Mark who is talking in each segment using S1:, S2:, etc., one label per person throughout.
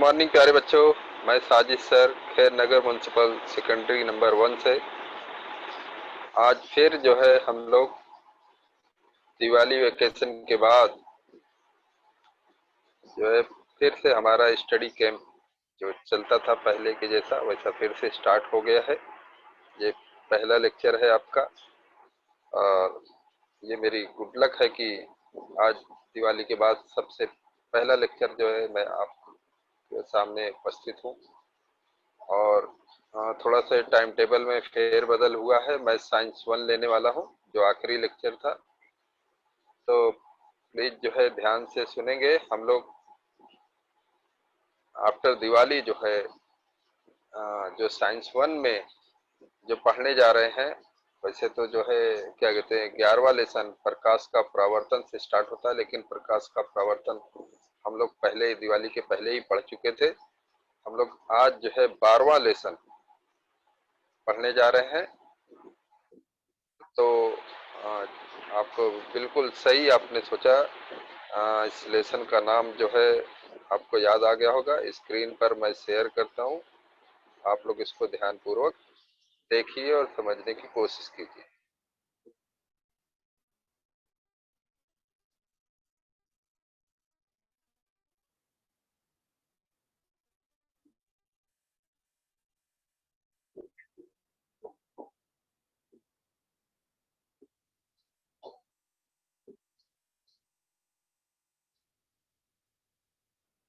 S1: Morning प्यारे बच्चों। मैं साजिद सर खैर नगर म्यूनसिपल सेकेंडरी नंबर 1 से आज फिर जो है हम लोग दिवाली वेकेशन के बाद जो है फिर से हमारा स्टडी कैंप जो चलता था पहले के जैसा वैसा फिर से स्टार्ट हो गया है। ये पहला लेक्चर है आपका और ये मेरी गुड लक है कि आज दिवाली के बाद सबसे पहला लेक्चर जो है मैं आपके सामने उपस्थित हूँ। और थोड़ा सा टाइम टेबल में फेर बदल हुआ है। मैं साइंस 1 लेने वाला हूँ जो आखिरी लेक्चर था, तो प्लीज जो है ध्यान से सुनेंगे। हम लोग आफ्टर दिवाली जो है जो साइंस 1 में जो पढ़ने जा रहे हैं, वैसे तो जो है क्या कहते हैं 11वां लेसन प्रकाश का परावर्तन से स्टार्ट होता है, लेकिन प्रकाश का परावर्तन हम लोग पहले दिवाली के पहले ही पढ़ चुके थे। हम लोग आज जो है 12वां लेसन पढ़ने जा रहे हैं। तो आपको बिल्कुल सही आपने सोचा। इस लेसन का नाम जो है आपको याद आ गया होगा। स्क्रीन पर मैं शेयर करता हूँ, आप लोग इसको ध्यानपूर्वक देखिए और समझने की कोशिश कीजिए।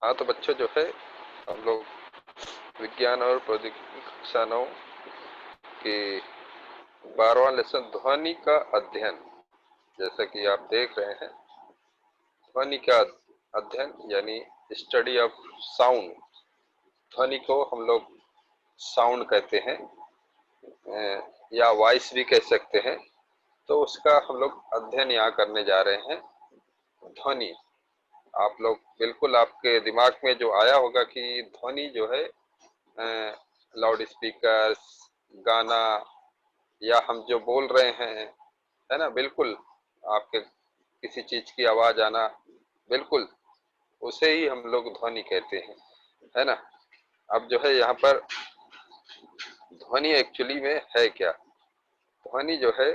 S1: हाँ तो बच्चों जो है हम लोग विज्ञान और प्रौद्योगिकी कक्षा 9 के 12वां लेसन ध्वनि का अध्ययन, जैसा कि आप देख रहे हैं ध्वनि का अध्ययन यानी स्टडी ऑफ साउंड। ध्वनि को हम लोग साउंड कहते हैं या वॉइस भी कह सकते हैं। तो उसका हम लोग अध्ययन यहाँ करने जा रहे हैं, ध्वनि। आप लोग बिल्कुल आपके दिमाग में जो आया होगा कि ध्वनि जो है लाउड स्पीकर, गाना या हम जो बोल रहे हैं, है ना, बिल्कुल आपके किसी चीज की आवाज आना, बिल्कुल उसे ही हम लोग ध्वनि कहते हैं, है ना। अब जो है यहाँ पर ध्वनि एक्चुअली में है क्या। ध्वनि जो है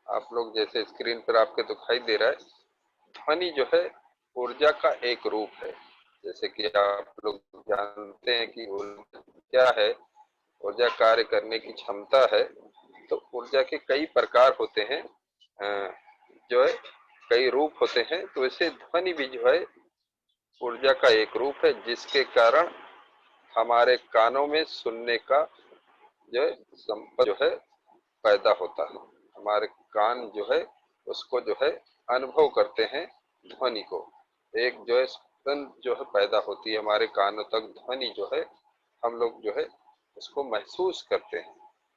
S1: आप लोग जैसे स्क्रीन पर आपके दिखाई दे रहा है, ध्वनि जो है ऊर्जा का एक रूप है। जैसे कि आप लोग जानते हैं कि ऊर्जा क्या है। ऊर्जा कार्य करने की क्षमता है। तो ऊर्जा के कई प्रकार होते हैं, जो है कई रूप होते हैं। तो वैसे ध्वनि भी जो है ऊर्जा का एक रूप है, जिसके कारण हमारे कानों में सुनने का जो है संपर्क जो है पैदा होता है। हमारे कान जो है उसको जो है अनुभव करते हैं ध्वनि को। एक जो है स्पंद जो है पैदा होती है हमारे कानों तक, ध्वनि जो है हम लोग जो है उसको महसूस करते हैं।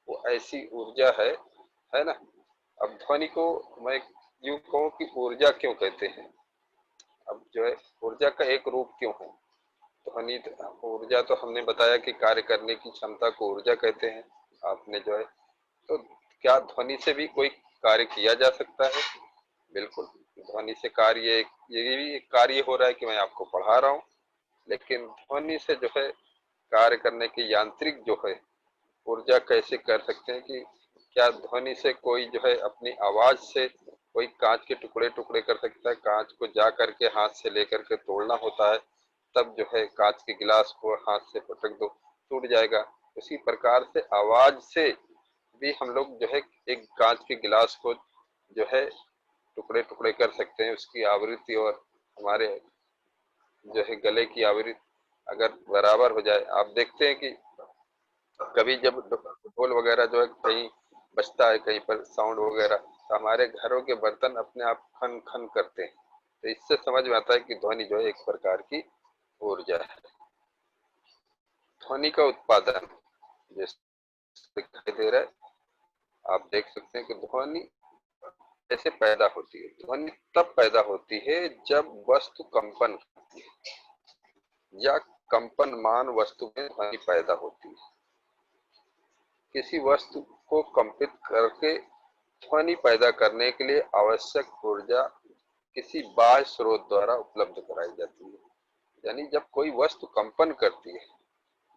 S1: वो ऐसी ऊर्जा है ना। अब ध्वनि को मैं यूं कहूँ कि ऊर्जा क्यों कहते हैं। अब जो है ऊर्जा का एक रूप क्यों है ध्वनि। ऊर्जा तो हमने बताया कि कार्य करने की क्षमता को ऊर्जा कहते हैं आपने जो है। तो क्या ध्वनि से भी कोई कार्य किया जा सकता है? बिल्कुल। ध्वनि से कार्य ये भी एक कार्य हो रहा है कि मैं आपको पढ़ा रहा हूँ, लेकिन ध्वनि से जो है कार्य करने की यांत्रिक जो है ऊर्जा कैसे कर सकते हैं कि क्या ध्वनि से कोई जो है अपनी आवाज से कोई कांच के टुकड़े टुकड़े कर सकता है। कांच को जा करके हाथ से लेकर के तोड़ना होता है, तब जो है कांच के गिलास को हाथ से पटक दो टूट जाएगा। उसी प्रकार से आवाज से भी हम लोग जो है एक कांच के गिलास को जो है टुकड़े टुकड़े कर सकते हैं। उसकी आवृत्ति और हमारे जो है गले की आवृत्ति अगर बराबर हो जाए। आप देखते हैं कि कभी जब ढोल वगैरह जो है कहीं बजता है, कहीं पर साउंड वगैरह, तो हमारे घरों के बर्तन अपने आप खन खन करते हैं। तो इससे समझ में आता है कि ध्वनि जो है एक प्रकार की ऊर्जा है। ध्वनि का उत्पादन जैसे दिखाई दे रहा है, आप देख सकते हैं कि ध्वनि कैसे पैदा होती है। ध्वनि तब पैदा होती है जब वस्तु कंपन करती है या कंपनमान वस्तु में ध्वनि पैदा होती है। किसी वस्तु को कंपित करके ध्वनि पैदा करने के लिए आवश्यक ऊर्जा किसी बाह्य स्रोत द्वारा उपलब्ध कराई जाती है। यानी जब कोई वस्तु कंपन करती है,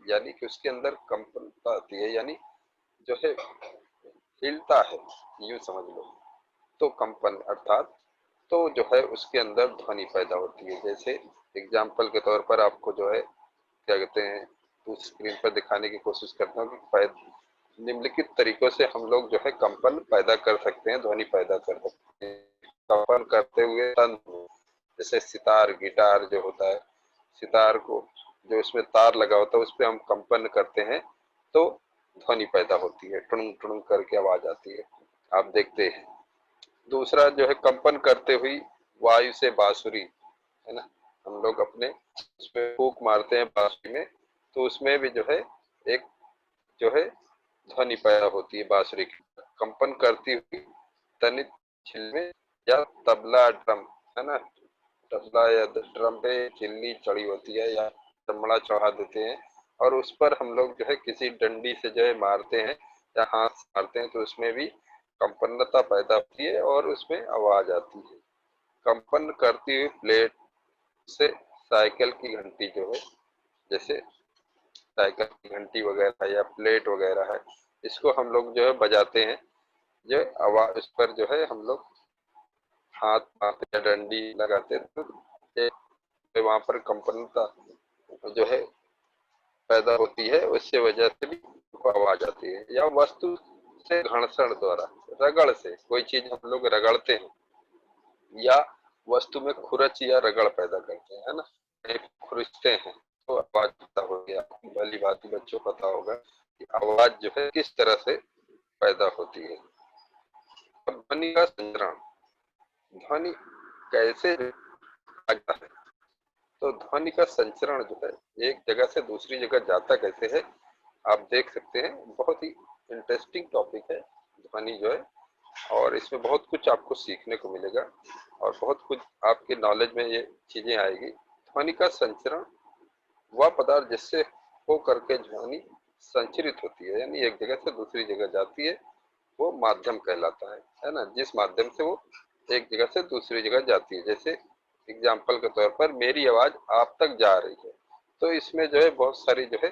S1: यानी कि उसके अंदर कंपनता आती है, यानी जो है हिलता है, यूं समझ लो, तो कंपन अर्थात तो जो है उसके अंदर ध्वनि पैदा होती है। जैसे एग्जाम्पल के तौर पर आपको जो है क्या कहते हैं, तो स्क्रीन पर दिखाने की कोशिश करता हूँ कि निम्नलिखित तरीकों से हम लोग जो है कंपन पैदा कर सकते हैं, ध्वनि पैदा कर सकते हैं कंपन करते हुए तंत्र। जैसे सितार, गिटार जो होता है, सितार को जो उसमें तार लगा होता है उस पर हम कंपन करते हैं तो ध्वनि पैदा होती है, टुणुंग टुणुंग करके आवाज आती है, आप देखते हैं। दूसरा जो है कंपन करते हुई वायु से बांसुरी, है ना, हम लोग अपने उसमें फूंक मारते हैं बांसुरी में, तो उसमें भी जो है एक जो है ध्वनि पैदा होती है बांसुरी की। कंपन करती हुई तनित छिलमे या तबला ड्रम, है ना, तबला या ड्रम पे चिल्ली चढ़ी होती है या चमड़ा चढ़ा देते हैं और उस पर हम लोग जो है किसी डंडी से जो है मारते हैं या हाथ से मारते हैं, तो उसमें भी कंपन्नता पैदा होती है और उसमें आवाज आती है। कंपन करती हुई प्लेट से साइकिल की घंटी जो है, जैसे साइकिल की घंटी वगैरह या प्लेट वगैरह है, इसको हम लोग जो है बजाते हैं, जो आवाज उस पर जो है हम लोग हाथ मारते या डंडी लगाते हैं, तो वहां पर कंपनता जो है पैदा होती है, उससे वजह से भी आवाज आती है। या वस्तु से घर्षण द्वारा, रगड़ से कोई चीज हम लोग रगड़ते हैं या वस्तु में खुरच या रगड़ पैदा करते हैं, है ना, कहीं खुरचते हैं तो आवाज पैदा हो गया। भली बात बच्चों को पता होगा कि आवाज जो है किस तरह से पैदा होती है। अब ध्वनि का संचरण, ध्वनि कैसे आता है, तो ध्वनि का संचरण जो है एक जगह से दूसरी जगह जाता कैसे है, आप देख सकते हैं। बहुत ही इंटरेस्टिंग टॉपिक है ध्वनि जो है, और इसमें बहुत कुछ आपको सीखने को मिलेगा और बहुत कुछ आपके नॉलेज में ये चीजें आएगी। ध्वनि का संचरण वह पदार्थ जिससे हो करके ध्वनि संचरित होती है, यानी एक जगह से दूसरी जगह जाती है, वो माध्यम कहलाता है ना, जिस माध्यम से वो एक जगह से दूसरी जगह जाती है। जैसे एग्जाम्पल के तौर पर मेरी आवाज आप तक जा रही है, तो इसमें जो है बहुत सारी जो है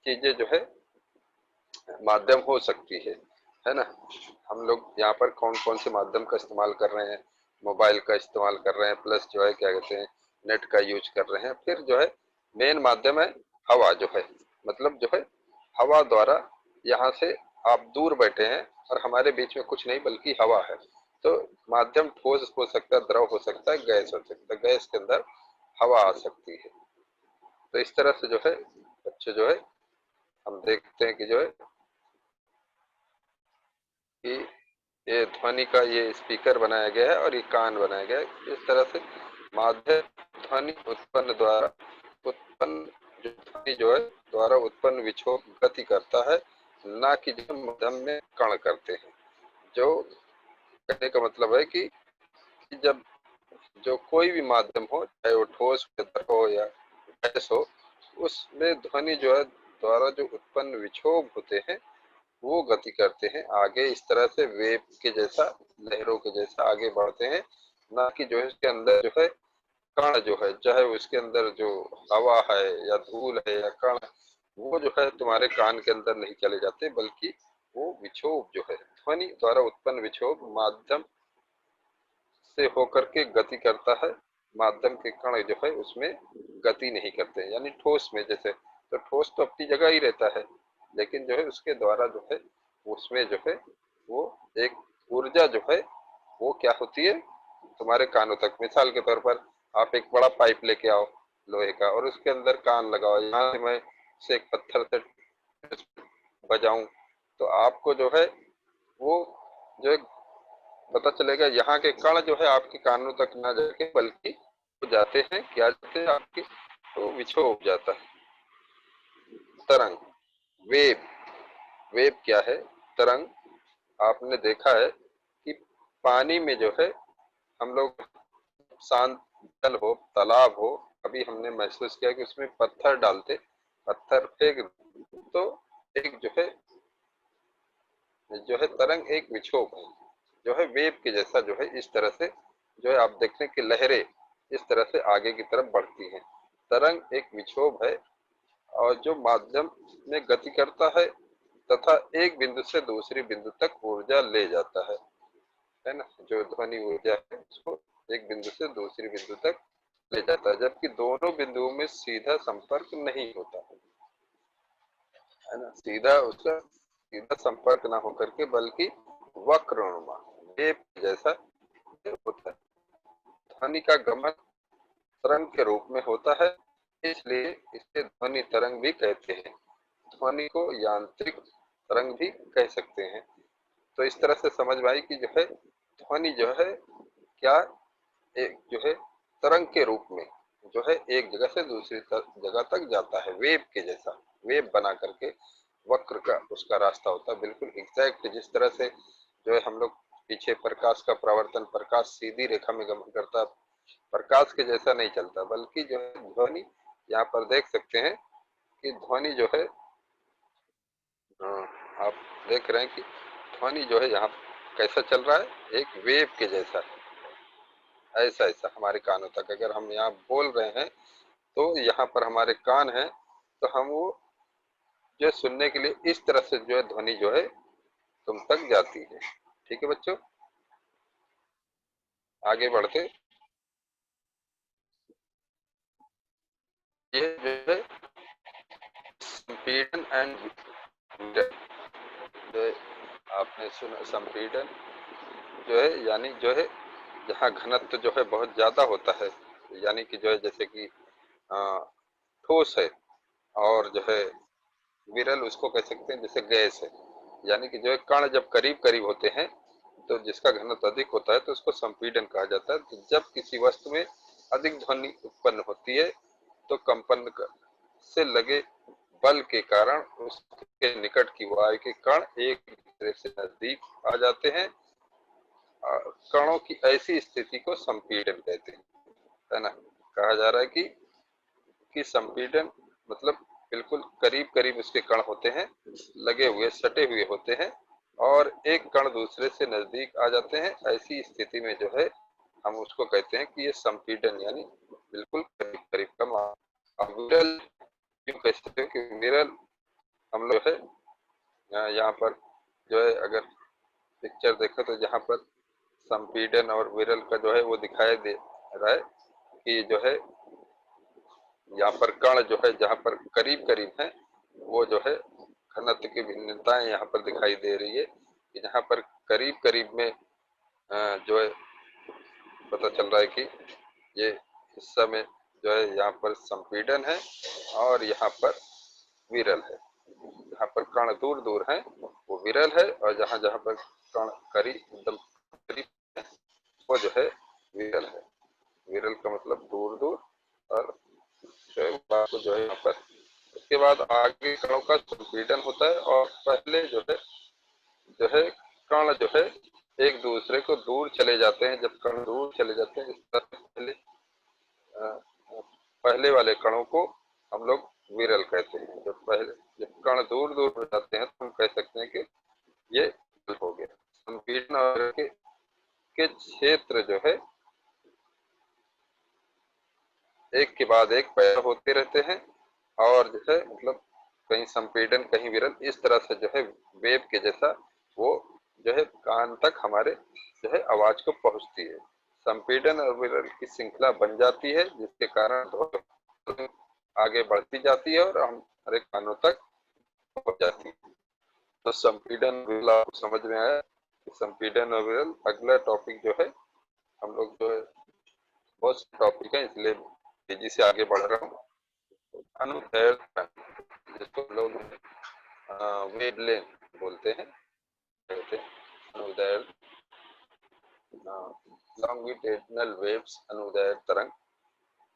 S1: चीजें जो है माध्यम हो सकती है ना। हम लोग यहाँ पर कौन कौन से माध्यम का इस्तेमाल कर रहे हैं, मोबाइल का इस्तेमाल कर रहे हैं, प्लस जो है क्या कहते हैं नेट का यूज कर रहे हैं। फिर जो है मेन माध्यम है हवा जो है, मतलब जो है हवा द्वारा, यहाँ से आप दूर बैठे हैं और हमारे बीच में कुछ नहीं बल्कि हवा है, तो माध्यम ठोस हो सकता है, द्रव हो सकता है, गैस हो सकता है, गैस के अंदर हवा आ सकती है। तो इस तरह से जो है बच्चे जो है हम देखते हैं कि जो है कि ये ध्वनि का ये स्पीकर बनाया गया है और ये कान बनाया गया है। इस तरह से माध्यम ध्वनि उत्पन्न द्वारा उत्पन्न जो ध्वनि जो है द्वारा उत्पन्न विक्षोभ गति करता है, ना कि जो माध्यम में कण करते हैं। जो कहने का मतलब है कि जब जो कोई भी माध्यम हो, चाहे वो ठोस हो या गैस हो, उसमें ध्वनि जो है द्वारा जो उत्पन्न विक्षोभ होते हैं वो गति करते हैं आगे, इस तरह से वेव के जैसा, लहरों के जैसा आगे बढ़ते हैं, ना कि जो है इसके अंदर जो है कण जो है, चाहे उसके अंदर जो हवा है या धूल है या कण, वो जो है तुम्हारे कान के अंदर नहीं चले जाते, बल्कि वो विक्षोभ जो है ध्वनि द्वारा उत्पन्न विक्षोभ माध्यम से होकर के गति करता है। माध्यम के कण जो है उसमें गति नहीं करते, यानी ठोस में जैसे, तो ठोस तो अपनी जगह ही रहता है, लेकिन जो है उसके द्वारा जो है उसमें जो है वो एक ऊर्जा जो है वो क्या होती है तुम्हारे कानों तक। मिसाल के तौर पर आप एक बड़ा पाइप लेके आओ लोहे का और उसके अंदर कान लगाओ, यहाँ से मैं से एक पत्थर से बजाऊं, तो आपको जो है वो जो है पता चलेगा यहाँ के कण जो है आपके कानों तक ना जाके बल्कि वो जाते हैं, क्या जाते हैं आपके, तो विक्षोभ जाता है। तरंग, वेव, वेव क्या है, तरंग। आपने देखा है कि पानी में जो है हम लोग शांत जल हो, तालाब हो, अभी हमने महसूस किया कि उसमें पत्थर डालते, पत्थर फेंक, तो एक जो है तरंग एक विक्षोभ है, जो है वेव के जैसा जो है इस तरह से जो है आप देखें कि लहरें इस तरह से आगे की तरफ बढ़ती हैं। तरंग एक विक्षोभ है और जो माध्यम में गति करता है तथा एक बिंदु से दूसरी बिंदु तक ऊर्जा ले जाता है ना। जो ध्वनि ऊर्जा है उसको एक बिंदु से दूसरी बिंदु तक ले जाता है, जबकि दोनों बिंदुओं में सीधा संपर्क नहीं होता है ना। सीधा उसका सीधा संपर्क ना होकर के बल्कि वक्रनुमा वेव जैसा होता है। ध्वनि का गमन तरंग के रूप में होता है, इसलिए इसे ध्वनि तरंग भी कहते हैं। ध्वनि को यांत्रिक तरंग भी कह सकते हैं। तो इस तरह से समझ में आई कि जो है ध्वनि जो है क्या, एक जो है तरंग के रूप में जो है एक जगह से दूसरी जगह तक जाता है, वेव के जैसा, वेव बना करके वक्र का उसका रास्ता होता है, बिल्कुल एग्जैक्ट। जिस तरह से जो है हम लोग पीछे प्रकाश का प्रवर्तन, प्रकाश सीधी रेखा में गमन करता है, प्रकाश के जैसा नहीं चलता, बल्कि जो है ध्वनि यहाँ पर देख सकते हैं कि ध्वनि जो है आप देख रहे हैं कि ध्वनि जो है यहाँ कैसा चल रहा है, एक वेव के जैसा, ऐसा ऐसा हमारे कानों तक। अगर हम यहाँ बोल रहे हैं तो यहाँ पर हमारे कान हैं, तो हम वो जो सुनने के लिए इस तरह से जो है ध्वनि जो है तुम तक जाती है। ठीक है बच्चों, आगे बढ़ते। ये जो है संपीड़न एंड विकिरण, जो है आपने सुना संपीड़न जो है यानी जो है जहाँ घनत्व जो है बहुत ज्यादा होता है, यानी कि जो है जैसे कि ठोस है, और जो है विरल उसको कह सकते हैं जैसे गैस है, यानी कि जो है कण जब करीब करीब होते हैं तो जिसका घनत्व अधिक होता है तो उसको संपीड़न कहा जाता है। तो जब किसी वस्तु में अधिक ध्वनि उत्पन्न होती है तो कंपन से लगे बल के कारण उसके निकट की वायु के कण एक दूसरे से नजदीक आ जाते हैं। कणों की ऐसी स्थिति को संपीड़न कहते हैं, है ना। कहा जा रहा है कि संपीड़न मतलब बिल्कुल करीब करीब उसके कण होते हैं, लगे हुए सटे हुए होते हैं, और एक कण दूसरे से नजदीक आ जाते हैं। ऐसी स्थिति में जो है हम उसको कहते हैं कि ये संपीड़न यानी बिल्कुल करीब करीब का विरल क्यों कह सकते हो कि विरल हम लोग है यहाँ पर जो है अगर पिक्चर देखो तो जहाँ पर संपीड़न और विरल का जो है वो दिखाई दे रहा है कि जो है यहाँ पर कण जो है जहाँ पर करीब करीब है वो जो है घनत्व की भिन्नताएं यहाँ पर दिखाई दे रही है कि जहाँ पर करीब करीब में जो है पता चल रहा है कि ये हिस्सा में जो है यहाँ पर संपीड़न है और यहाँ पर विरल है। जहाँ पर कण दूर दूर है वो विरल है, और जहाँ जहाँ पर कण करीब एकदम करीब है वो जो है विरल है। विरल का मतलब दूर दूर, और जो है आपको जो है यहाँ पर उसके बाद आगे कणों का संपीड़न होता है, और पहले जो है कण जो है एक दूसरे को दूर चले जाते हैं। जब कण दूर चले जाते हैं इस तरह पहले पहले वाले कणों को हम लोग विरल कहते हैं। जब कण दूर दूर हो जाते हैं तो हम कह सकते हैं कि ये विरल हो गया। संपीड़न और के क्षेत्र जो है एक के बाद एक पैदा होते रहते हैं, और जो है मतलब कहीं संपीड़न कहीं विरल, इस तरह से जो है वेव के जैसा वो जो है कान तक हमारे जो है आवाज को पहुंचती है। संपीड़न और विरल की श्रृंखला बन जाती है जिसके कारण ध्वनि आगे बढ़ती जाती है और हमारे कानों तक पहुंच जाती है। तो संपीड़न विरल आपको समझ में आया। संपीड़न और विरल अगला टॉपिक जो है हम लोग जो है बहुत से टॉपिक है इसलिए तेजी से आगे बढ़ रहा हूँ। अनुदैर्ध्य जिसको लोग वेवलेंथ बोलते हैं, कहते हैं अनुदैर्ध्य, लॉन्गिट्यूडिनल वेव्स, अनुदैर्ध्य तरंग।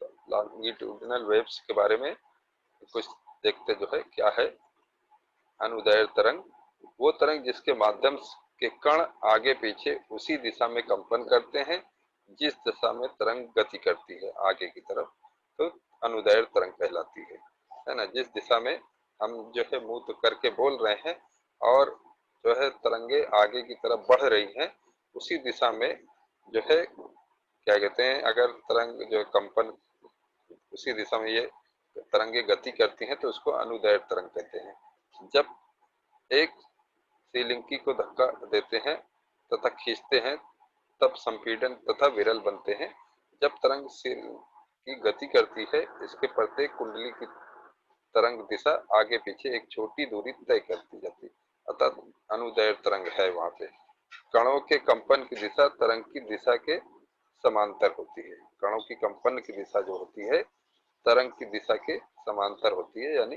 S1: तो लॉन्गिट्यूडिनल वेव्स के बारे में कुछ देखते जो है क्या है। अनुदैर्ध्य तरंग वो तरंग जिसके माध्यम के कण आगे पीछे उसी दिशा में कंपन करते हैं जिस दिशा में तरंग गति करती है आगे की तरफ, तो अनुदैर्ध्य तरंग कहलाती है ना। जिस दिशा में हम जो है मुंह तो करके बोल रहे हैं और जो है तरंगे आगे की तरफ बढ़ रही हैं, उसी दिशा में जो है क्या कहते हैं, अगर तरंग जो कंपन उसी दिशा में ये तरंगे गति करती हैं तो उसको अनुदैर्घ्य तरंग कहते हैं। जब एक श्रीलिंकी को धक्का देते हैं तथा खींचते हैं तब संपीड़न तथा विरल बनते हैं। जब तरंग की गति करती है इसके प्रत्येक कुंडली की तरंग दिशा आगे पीछे एक छोटी दूरी तय करती जाती है, अतः अनुदैर्घ्य तरंग है वहां पे। कणों के कंपन की दिशा तरंग की दिशा के समांतर होती है। कणों की कंपन की दिशा जो होती है तरंग की दिशा के समांतर होती है, यानी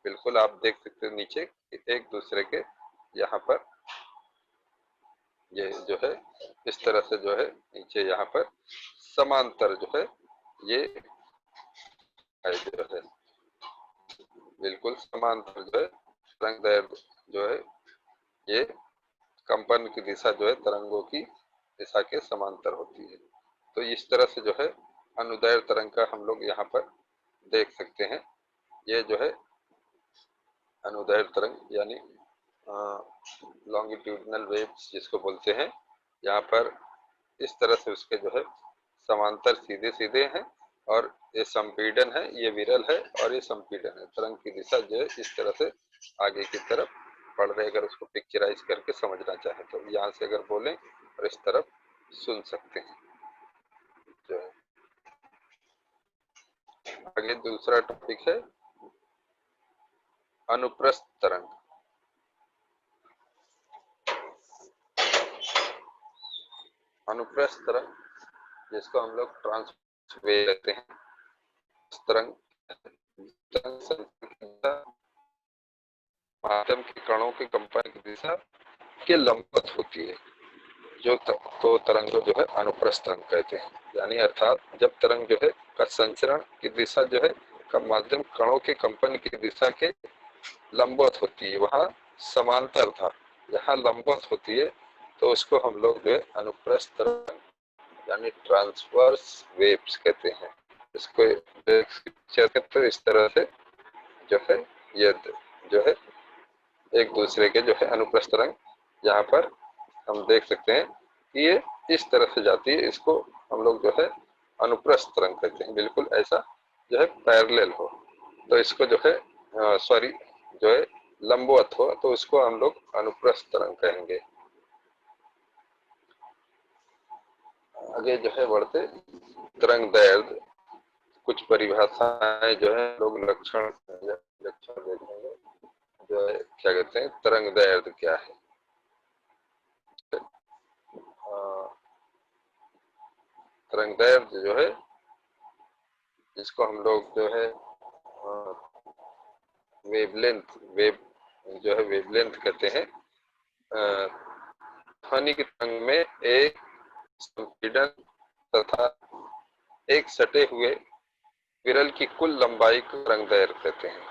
S1: बिल्कुल आप देख सकते हो नीचे एक दूसरे के यहाँ पर ये जो है इस तरह से जो है नीचे यहाँ पर समांतर जो है ये जो है बिल्कुल समांतर जो है तरंग दैर्घ्य जो है ये कंपन की दिशा जो है तरंगों की दिशा के समांतर होती है। तो इस तरह से जो है अनुदैर्घ्य तरंग का हम लोग यहाँ पर देख सकते हैं। ये जो है अनुदैर्घ्य तरंग यानी लॉन्गिट्यूडिनल वेव्स जिसको बोलते हैं, यहाँ पर इस तरह से उसके जो है समांतर सीधे सीधे हैं और ये संपीड़न है, ये विरल है और ये संपीड़न है। तरंग की दिशा जो है इस तरह से आगे की तरफ बढ़ रहे, अगर उसको पिक्चराइज करके समझना चाहे तो यहाँ से अगर बोलें और इस तरफ सुन सकते हैं जो है। आगे दूसरा टॉपिक है अनुप्रस्थ तरंग। अनुप्रस्थ तरंग जिसको हम लोग ट्रांस वेव कहते हैं, तरंग माध्यम के कणों के कंपन की दिशा के लंबवत होती है, जो तो तरंग जो है अनुप्रस्थ तरंग कहते हैं। यानी अर्थात जब तरंग जो है का संचरण की दिशा जो है का माध्यम कणों के कंपन की दिशा के लंबवत होती है, वहां समांतर था, यहाँ लंबवत होती है तो उसको हम लोग जो है अनुप्रस्थ तरंग यानी ट्रांसवर्स वेव्स कहते हैं। इसको तो इस तरह से जो है ये जो है एक दूसरे के जो है अनुप्रस्थ तरंग यहाँ पर हम देख सकते हैं कि ये इस तरह से जाती है, इसको हम लोग जो है अनुप्रस्थ तरंग कहते हैं। बिल्कुल ऐसा जो है पैरेलल हो तो इसको जो है सॉरी जो है लंबवत हो तो उसको हम लोग अनुप्रस्थ तरंग कहेंगे। आगे जो है बढ़ते तरंग दैर्घ्य कुछ परिभाषाएं जो है लोग लक्षण देखेंगे जो है क्या कहते हैं तरंग दैर्घ्य क्या है। तरंग दैर्घ्य जो है जिसको हम लोग जो है वेवलेंथ जो है वेवलेंथ कहते हैं। ध्वनि की तरंग में एक संपीड़न तथा एक सटे हुए विरल की कुल लंबाई को तरंग दैर्घ्य कहते हैं।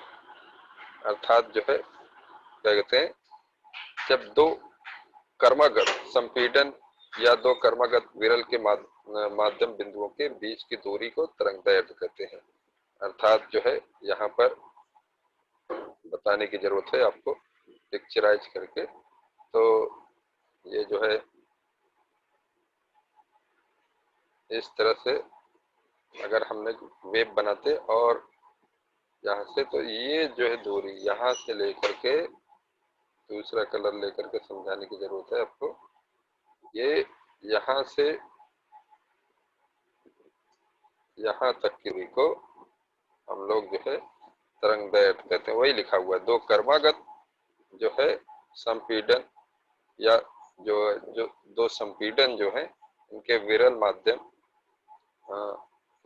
S1: अर्थात जो है क्या कहते हैं जब दो कर्मागत संपीड़न या दो कर्मागत विरल के माध्यम बिंदुओं के बीच की दूरी को तरंग दैर्घ्य कहते हैं। अर्थात जो है यहाँ पर बताने की जरूरत है आपको पिक्चराइज करके। तो ये जो है इस तरह से अगर हमने वेव बनाते और यहाँ से तो ये जो है दूरी यहाँ से लेकर के दूसरा कलर लेकर के समझाने की जरूरत है आपको। ये यहाँ से यहाँ तक की दूरी को हम लोग जो है तरंग दैर्घ्य कहते हैं। वही लिखा हुआ है दो कर्मागत जो है संपीड़न या जो दो संपीड़न जो है इनके विरल माध्यम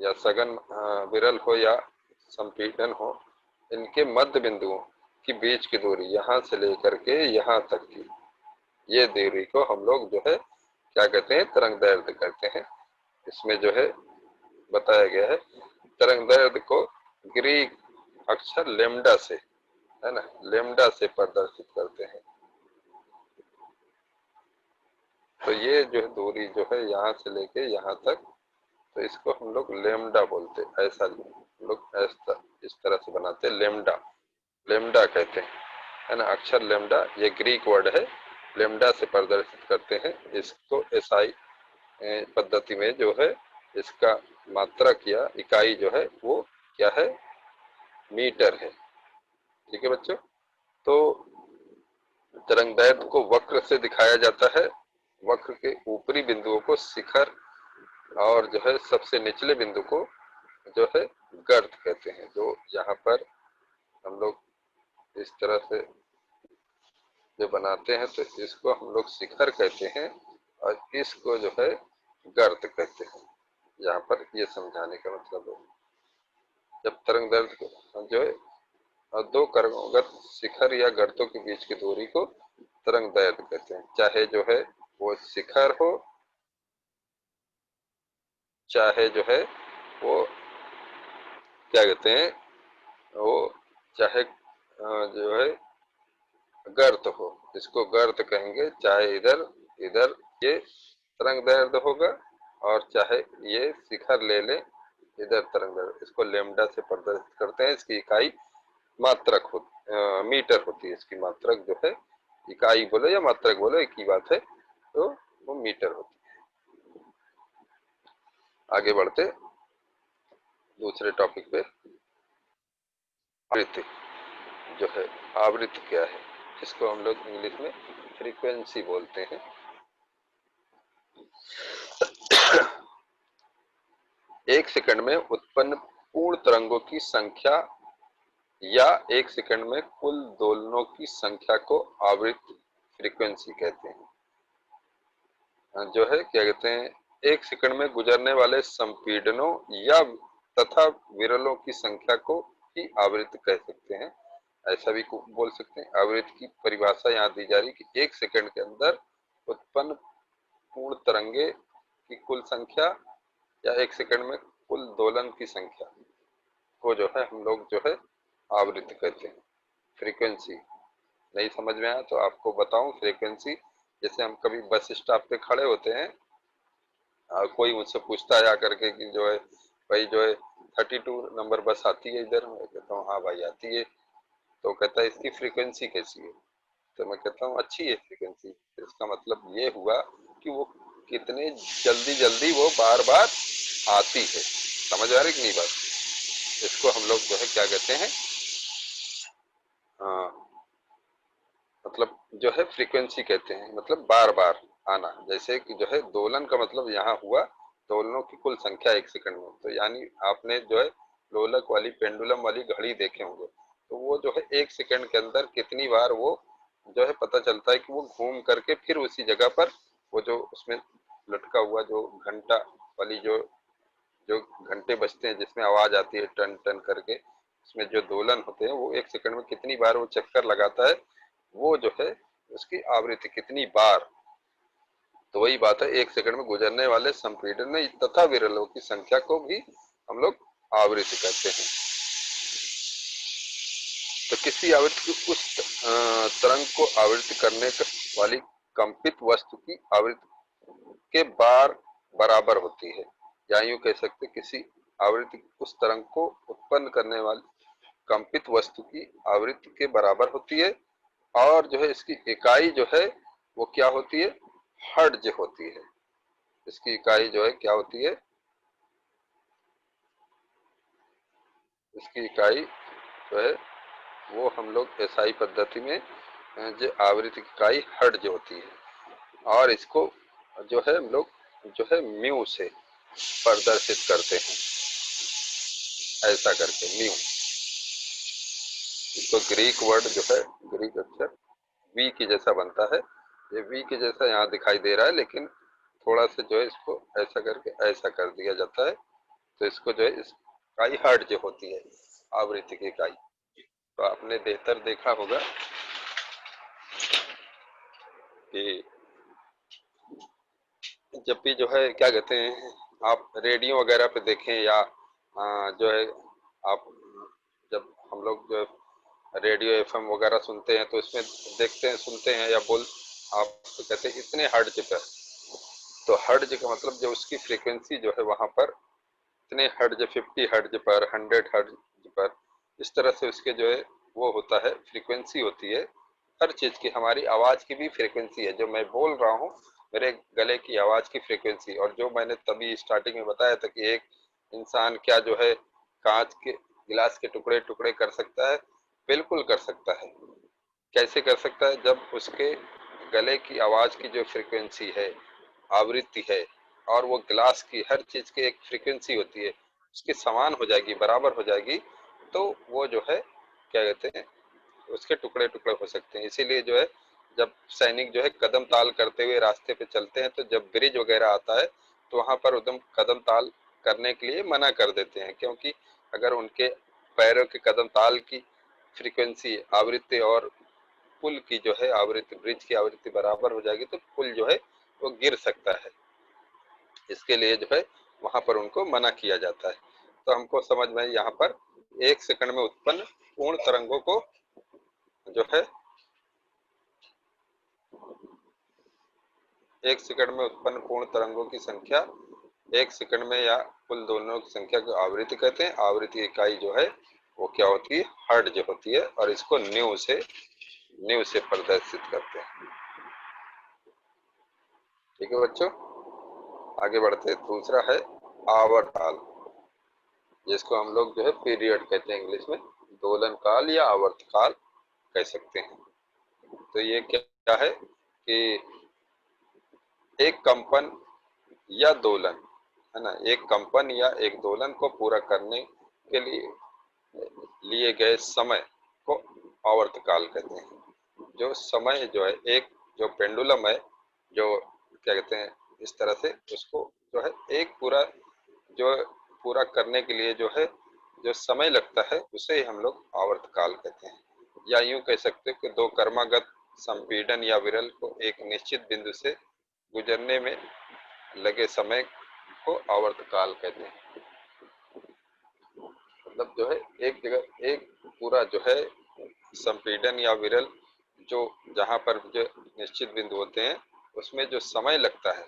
S1: या सघन विरल हो या संपीड़न हो, इनके मध्य बिंदुओं की बीच की दूरी यहाँ से लेकर के यहाँ तक की ये दूरी को हम लोग जो है क्या कहते हैं तरंग दैर्घ्य कहते हैं। इसमें जो है बताया गया है तरंग दैर्घ्य को ग्रीक अक्षर लेम्डा से है ना, लेम्डा से प्रदर्शित करते हैं। तो ये जो है दूरी जो है यहाँ से लेके यहाँ तक तो इसको हम लोग लेम्डा बोलते हैं। ऐसा हम लोग ऐसा इस तरह से बनाते हैं लेम्डा, लेम्डा कहते हैं है ना। अक्षर लेम्डा ये ग्रीक वर्ड है, लेम्डा से प्रदर्शित करते हैं इसको। एसआई पद्धति में जो है इसका मात्रक या इकाई जो है वो क्या है, मीटर है। ठीक है बच्चों। तो तरंगदैर्घ्य को वक्र से दिखाया जाता है। वक्र के ऊपरी बिंदुओं को शिखर और जो है सबसे निचले बिंदु को जो है गर्त कहते हैं। जो यहाँ पर हम लोग इस तरह से जो बनाते हैं तो इसको हम लोग शिखर कहते हैं और इसको जो है गर्त कहते हैं। यहाँ पर ये समझाने का मतलब है, जब तरंगदैर्घ्य जो है दो कर्कवृत्त शिखर या गर्तों के बीच की दूरी को तरंगदैर्घ्य कहते हैं। चाहे जो है वो शिखर हो, चाहे जो है वो क्या कहते हैं, वो चाहे जो है गर्त हो, इसको गर्त कहेंगे। चाहे इधर इधर ये तरंगदैर्घ्य होगा और चाहे ये शिखर ले ले इधर तरंगदैर्घ्य। इसको लेमडा से प्रदर्शित करते हैं। इसकी इकाई मात्रक हो मीटर होती है। इसकी मात्रक जो है, इकाई बोलो या मात्रक बोलो एक ही बात है, तो वो मीटर होती है। आगे बढ़ते दूसरे टॉपिक पे। आवृत्ति जो है, आवृत्ति क्या है, जिसको हम लोग इंग्लिश में फ्रीक्वेंसी बोलते हैं। एक सेकंड में उत्पन्न पूर्ण तरंगों की संख्या या एक सेकंड में कुल दोलनों की संख्या को आवृत्ति फ्रीक्वेंसी कहते हैं। जो है क्या कहते हैं, एक सेकंड में गुजरने वाले संपीड़नों या तथा विरलों की संख्या को ही आवृत्ति कह सकते हैं। ऐसा भी बोल सकते हैं। आवृत्ति की परिभाषा यहाँ दी जा रही कि एक सेकंड के अंदर उत्पन्न पूर्ण तरंगे की कुल संख्या या एक सेकंड में कुल दोलन की संख्या को जो है हम लोग जो है आवृत्ति कहते हैं। फ्रीक्वेंसी नहीं समझ में आया तो आपको बताऊं। फ्रीक्वेंसी जैसे हम कभी बस स्टॉप पे खड़े होते हैं और कोई मुझसे पूछता है आकर के कि जो है भाई जो है 32 नंबर बस आती है इधर, मैं कहता हूँ हाँ भाई आती है। तो कहता है इसकी फ्रीक्वेंसी कैसी है, तो मैं कहता हूँ अच्छी है फ्रीक्वेंसी। तो इसका मतलब ये हुआ कि वो कितने जल्दी जल्दी वो बार बार आती है। समझ आ रही कि नहीं बात। इसको हम लोग जो है क्या कहते हैं, मतलब जो है फ्रीक्वेंसी कहते हैं, मतलब बार बार आना। जैसे कि जो है दोलन का मतलब यहाँ हुआ दोलनों की कुल संख्या एक सेकंड में। तो यानी आपने जो है लोलक वाली पेंडुलम वाली घड़ी देखे होंगे, तो वो जो है एक सेकंड के अंदर कितनी बार वो जो है पता चलता है कि वो घूम करके फिर उसी जगह पर वो जो उसमें लटका हुआ जो घंटा वाली जो जो घंटे बजते हैं जिसमें आवाज आती है टन टन करके, उसमें जो दोलन होते हैं वो एक सेकंड में कितनी बार वो चक्कर लगाता है, वो जो है उसकी आवृत्ति कितनी बार। तो वही बात है, एक सेकंड में गुजरने वाले संपीड़न तथा विरलों की संख्या को भी हम लोग आवृत्ति कहते हैं। तो किसी आवृत्ति की उस तरंग को आवृत्ति करने वाली कंपित वस्तु की आवृत्ति के बार बराबर होती है। या यूं कह सकते किसी आवृत्ति उस तरंग को उत्पन्न करने वाली कंपित वस्तु की आवृत्ति के बराबर होती है। और जो है इसकी इकाई जो है वो क्या होती है, हर्ट्ज होती है। इसकी इकाई जो है क्या होती है, इसकी इकाई जो है वो हम लोग एसआई पद्धति में जो आवृत्ति की इकाई हर्ट्ज होती है। और इसको जो है हम लोग जो है म्यू से प्रदर्शित करते हैं, ऐसा करके म्यू। इसको ग्रीक वर्ड जो है, ग्रीक अक्षर वी की जैसा बनता है। ये वी के जैसा यहाँ दिखाई दे रहा है, लेकिन थोड़ा सा जो है इसको ऐसा करके ऐसा कर दिया जाता है। तो इसको जो है इकाई हर्ट्ज जो होती है, आवृत्ति की इकाई। तो आपने बेहतर देखा होगा कि जब भी जो है क्या कहते हैं, आप रेडियो वगैरह पे देखें या जो है आप जब हम लोग जो रेडियो एफएम वगैरह सुनते हैं तो इसमें देखते हैं सुनते हैं या बोल आप तो कहते हैं इतने हर्ट्ज पर। तो हर्ट्ज का मतलब जो उसकी फ्रीक्वेंसी जो है वहां पर इतने हर्ट्ज, 50 हर्ट्ज पर, 100 हर्ट्ज पर, इस तरह से उसके जो है वो होता है, फ्रीक्वेंसी होती है। हर चीज की, हमारी आवाज की भी फ्रीक्वेंसी है। जो मैं बोल रहा हूँ मेरे गले की आवाज की फ्रीक्वेंसी। और जो मैंने तभी स्टार्टिंग में बताया था कि एक इंसान क्या जो है कांच के गिलास के टुकड़े टुकड़े कर सकता है, बिल्कुल कर सकता है। कैसे कर सकता है? जब उसके गले की आवाज की जो फ्रीक्वेंसी है, आवृत्ति है, और वो गिलास की हर चीज की एक फ्रीक्वेंसी होती है, उसकी समान हो जाएगी, बराबर हो जाएगी, तो वो जो है क्या कहते हैं, उसके टुकड़े टुकड़े हो सकते हैं। इसीलिए जो है जब सैनिक जो है कदम ताल करते हुए रास्ते पे चलते हैं, तो जब ब्रिज वगैरह आता है तो वहां पर उदम कदम ताल करने के लिए मना कर देते हैं, क्योंकि अगर उनके पैरों के कदम ताल की फ्रीक्वेंसी, आवृत्ति और पुल की जो है आवृत्ति, ब्रिज की आवृत्ति बराबर हो जाएगी, तो पुल जो है वो गिर सकता है। इसके लिए जो है वहां पर उनको मना किया जाता है। तो हमको समझ में यहाँ पर 1 सेकंड में उत्पन्न पूर्ण तरंगों को जो है 1 सेकंड में उत्पन्न पूर्ण तरंगों की संख्या 1 सेकंड में या कुल दोनों की संख्या को आवृत्ति कहते हैं। आवृत्ति इकाई जो है वो क्या होती है? हर्ट्ज होती है, और इसको न्यू से प्रदर्शित करते हैं। ठीक है बच्चों, आगे बढ़ते हैं। दूसरा है आवर्तकाल, जिसको हम लोग जो है पीरियड कहते हैं इंग्लिश में। दोलन काल या आवर्तकाल कह सकते हैं। तो ये क्या है कि एक कंपन या दोलन, है ना, एक कंपन या एक दोलन को पूरा करने के लिए गए समय को आवर्तकाल कहते हैं। जो समय जो है, एक जो पेंडुलम है, जो क्या कहते हैं, इस तरह से उसको जो है एक पूरा जो पूरा करने के लिए जो है जो समय लगता है, उसे हम लोग आवर्तकाल कहते हैं। या यूं कह सकते हैं कि दो कर्मागत संपीड़न या विरल को एक निश्चित बिंदु से गुजरने में लगे समय को आवर्तकाल कहते हैं। मतलब जो है एक जगह एक पूरा जो है संपीड़न या विरल, जो जहां पर जो निश्चित बिंदु होते हैं उसमें जो समय लगता है,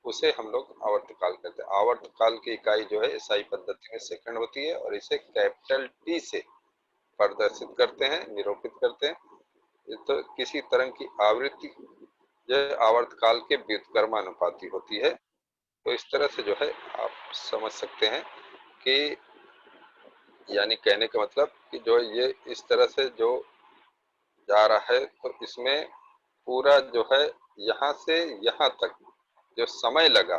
S1: उसे हम लोग आवर्तकाल कहते हैं। आवर्तकाल की इकाई जो है ईसाई पद्धति में सेकंड होती है, और इसे कैपिटल टी से प्रदर्शित करते हैं, निरूपित करते हैं। ये तो किसी तरंग की आवृत्ति जो आवर्तकाल के व्युत्क्रमानुपाती होती है। तो इस तरह से जो है आप समझ सकते हैं कि, यानी कहने का मतलब कि जो ये इस तरह से जो जा रहा है, तो इसमें पूरा जो है यहाँ से यहाँ तक जो समय लगा,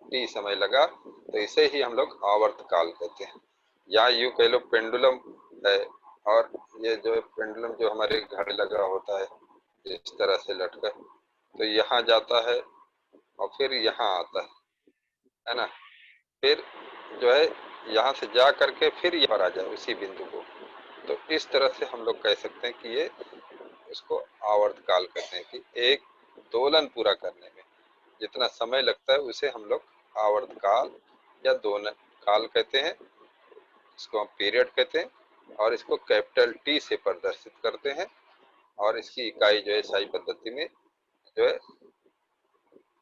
S1: टी समय लगा, तो इसे ही हम लोग आवर्तकाल कहते हैं। या यूं कह लो पेंडुलम है, और ये जो पेंडुलम जो हमारे घर लगा होता है इस तरह से लटकर, तो यहाँ जाता है और फिर यहाँ आता है ना, फिर जो है यहाँ से जा करके फिर यहाँ पर आ जाए उसी बिंदु को। तो इस तरह से हम लोग कह सकते हैं कि ये इसको आवर्तकाल कहते हैं, कि एक दोलन पूरा करने में जितना समय लगता है उसे हम लोग आवर्तकाल या दोलन काल कहते हैं। इसको हम पीरियड कहते हैं, और इसको कैपिटल टी से प्रदर्शित करते हैं। और इसकी इकाई जो है ईसाई पद्धति में जो है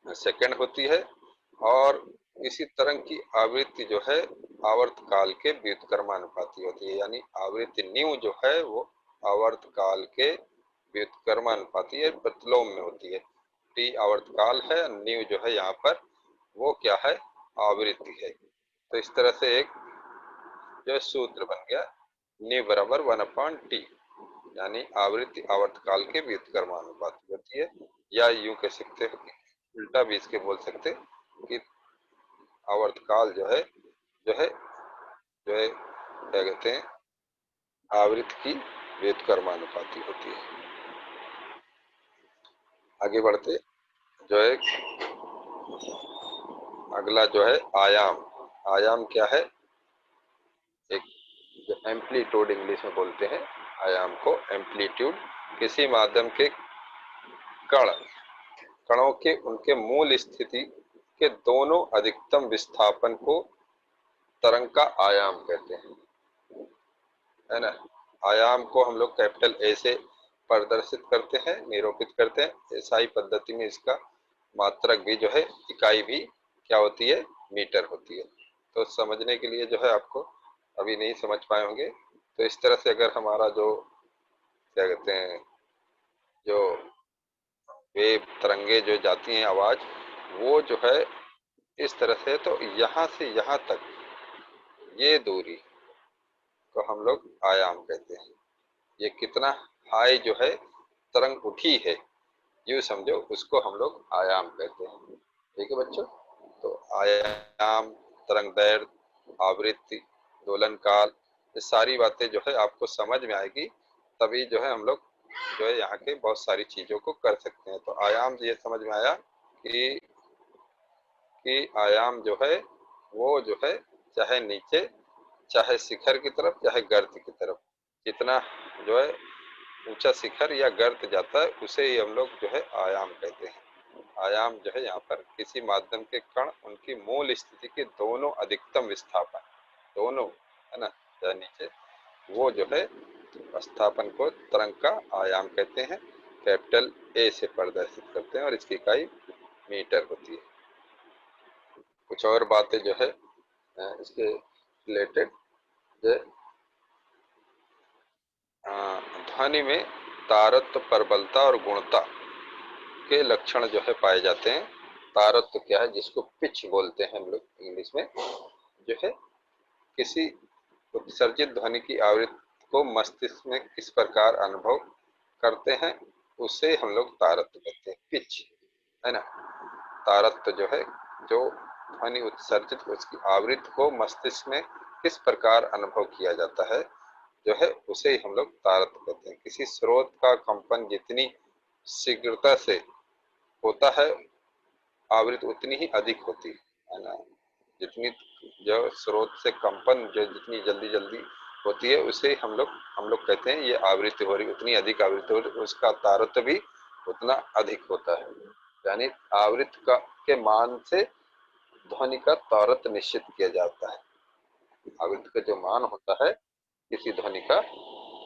S1: सेकंड होती है। और इसी तरंग की आवृत्ति जो है आवर्तकाल के व्युत्क्रमानुपाती होती है, यानी आवृत्ति न्यू जो है वो आवर्तकाल के व्युत्क्रमानुपाती है, प्रतिलोम में होती है। टी आवर्तकाल है, न्यू जो है यहाँ पर वो क्या है? आवृत्ति है। तो इस तरह से एक जो सूत्र बन गया, न्यू बराबर 1/t, यानी आवृत्ति आवर्तकाल के व्युत्क्रमानुपाती होती है। या यूं कह सकते हो कि उल्टा भी इसके बोल सकते कि आवर्तकाल जो है क्या कहते हैं, आवृत्ति की व्युत्क्रमानुपाती होती है। आगे बढ़ते जो है अगला जो है आयाम। आयाम क्या है? एक जो एम्पलीट्यूड इंग्लिश में बोलते हैं आयाम को, एम्पलीट्यूड किसी माध्यम के कण कणों के उनके मूल स्थिति के दोनों अधिकतम विस्थापन को तरंग का आयाम कहते हैं, है ना। आयाम को हम लोग कैपिटल ए से प्रदर्शित करते हैं, निरूपित करते हैं। ईसाई पद्धति में इसका मात्रक भी जो है, इकाई भी क्या होती है? मीटर होती है। तो समझने के लिए जो है आपको अभी नहीं समझ पाए होंगे, तो इस तरह से अगर हमारा जो क्या कहते हैं, जो वेव तरंगे जो जाती हैं आवाज, वो जो है इस तरह से, तो यहाँ से यहाँ तक ये दूरी को हम लोग आयाम कहते हैं। ये कितना हाई जो है तरंग उठी है, यूं समझो, उसको हम लोग आयाम कहते हैं। ठीक है बच्चों, तो आयाम, तरंग दैर्ध्य, आवृत्ति, दोलन काल, ये सारी बातें जो है आपको समझ में आएगी, तभी जो है हम लोग जो है यहाँ के बहुत सारी चीजों को कर सकते हैं। तो आयाम ये समझ में आया कि आयाम जो है वो जो है चाहे नीचे, चाहे शिखर की तरफ, चाहे गर्त की तरफ, जितना जो है ऊंचा शिखर या गर्त जाता है उसे ही हम लोग जो है आयाम कहते हैं। आयाम जो है यहाँ पर किसी माध्यम के कण उनकी मूल स्थिति के दोनों अधिकतम विस्थापन, दोनों है ना, या नीचे, वो जो है विस्थापन को तरंग का आयाम कहते हैं। कैपिटल ए से प्रदर्शित करते हैं और इसकी इकाई मीटर होती है। कुछ और बातें जो है इसके रिलेटेड, ध्वनि में तारत्व, प्रबलता और गुणता के लक्षण जो है पाए जाते हैं। तारत्व क्या है, जिसको पिच बोलते हैं हम लोग इंग्लिश में, जो है किसी उत्सर्जित ध्वनि की आवृत्ति को मस्तिष्क में किस प्रकार अनुभव करते हैं, उसे हम लोग तारत्व कहते हैं, पिच, है ना। तारत्व जो है, जो ध्वनि उत्सर्जित उसकी आवृत्ति को मस्तिष्क में किस प्रकार अनुभव किया जाता है जो है, उसे ही हम लोग तारत्व कहते हैं। किसी स्रोत का कंपन जितनी शीघ्रता से होता है, आवृत्ति उतनी ही अधिक होती है ना। जितनी जो स्रोत से कंपन जो जितनी जल्दी जल्दी होती है, उसे हम लोग कहते हैं ये आवृत्ति हो रही, उतनी अधिक आवृत्ति हो रही, उसका तारत्व भी उतना अधिक होता है। यानी आवृत्ति का के मान से ध्वनि का तारत्व निश्चित किया जाता है। आवृत्ति का जो मान होता है किसी ध्वनि का,